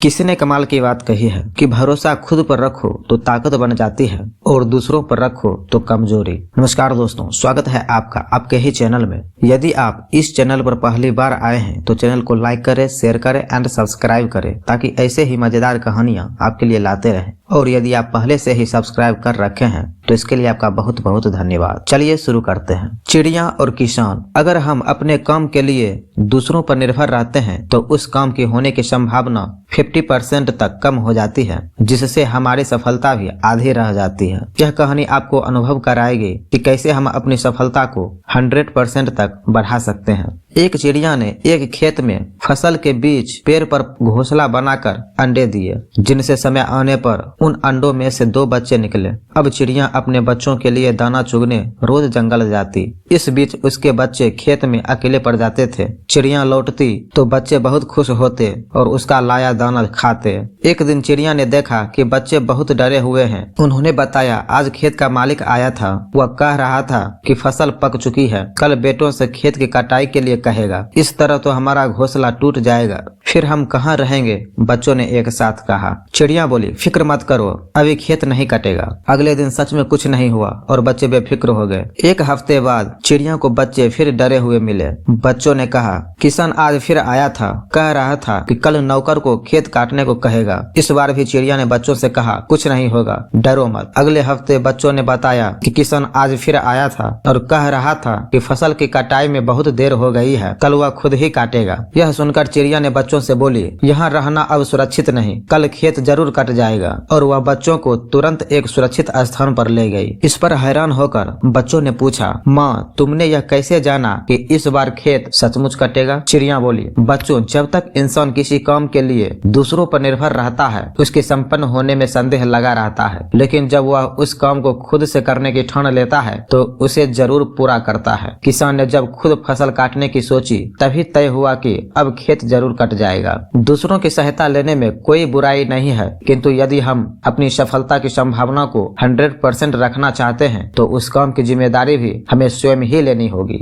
किसी ने कमाल की बात कही है कि भरोसा खुद पर रखो तो ताकत बन जाती है और दूसरों पर रखो तो कमजोरी। नमस्कार दोस्तों, स्वागत है आपका आपके ही चैनल में। यदि आप इस चैनल पर पहली बार आए हैं तो चैनल को लाइक करें, शेयर करें एंड सब्सक्राइब करें ताकि ऐसे ही मजेदार कहानियां आपके लिए लाते रहें। और यदि आप पहले से ही सब्सक्राइब कर रखे हैं तो इसके लिए आपका बहुत बहुत धन्यवाद। चलिए शुरू करते हैं। चिड़िया और किसान। अगर हम अपने काम के लिए दूसरों पर निर्भर रहते हैं तो उस काम की होने की संभावना 50% तक कम हो जाती है, जिससे हमारी सफलता भी आधी रह जाती है। यह कहानी आपको अनुभव कराएगी कि कैसे हम अपनी सफलता को 100% तक बढ़ा सकते हैं। एक चिड़िया ने एक खेत में फसल के बीच पेड़ पर घोंसला बनाकर अंडे दिए, जिनसे समय आने पर उन अंडों में से 2 बच्चे निकले। अब चिड़िया अपने बच्चों के लिए दाना चुगने रोज जंगल जाती। इस बीच उसके बच्चे खेत में अकेले पड़ जाते थे। चिड़िया लौटती तो बच्चे बहुत खुश होते और उसका लाया दाना खाते। एक दिन चिड़िया ने देखा कि बच्चे बहुत डरे हुए हैं। उन्होंने बताया, आज खेत का मालिक आया था। वह कह रहा था कि फसल पक चुकी है, कल बेटों से खेत की कटाई के लिए कहेगा। इस तरह तो हमारा घोंसला टूट जाएगा, फिर हम कहाँ रहेंगे? बच्चों ने एक साथ कहा। चिड़िया बोली, फिक्र मत करो, अभी खेत नहीं कटेगा। अगले दिन सच में कुछ नहीं हुआ और बच्चे बेफिक्र हो गए। एक हफ्ते बाद चिड़िया को बच्चे फिर डरे हुए मिले। बच्चों ने कहा, किसान आज फिर आया था, कह रहा था कि कल नौकर को खेत काटने को कहेगा। इस बार भी चिड़िया ने बच्चों से कहा, कुछ नहीं होगा, डरो मत। अगले हफ्ते बच्चों ने बताया कि किसान आज फिर आया था और कह रहा था कि फसल की कटाई में बहुत देर हो गई है, कल वह खुद ही काटेगा। यह सुनकर चिड़िया ने बच्चों से बोली, यहाँ रहना अब सुरक्षित नहीं, कल खेत जरूर कट जाएगा। और वह बच्चों को तुरंत एक सुरक्षित स्थान पर ले गई। इस पर हैरान होकर बच्चों ने पूछा, माँ तुमने यह कैसे जाना कि इस बार खेत सचमुच कटेगा? चिड़िया बोली, बच्चों, जब तक इंसान किसी काम के लिए दूसरों पर निर्भर रहता है उसके संपन्न होने में संदेह लगा रहता है, लेकिन जब वह उस काम को खुद से करने की ठान लेता है तो उसे जरूर पूरा करता है। किसान ने जब खुद फसल काटने की सोची तभी तय हुआ कि अब खेत जरूर कट जाएगा। दूसरों की सहायता लेने में कोई बुराई नहीं है, किंतु यदि हम अपनी सफलता की संभावना को 100% रखना चाहते हैं तो उस काम की जिम्मेदारी भी हमें स्वयं ही लेनी होगी।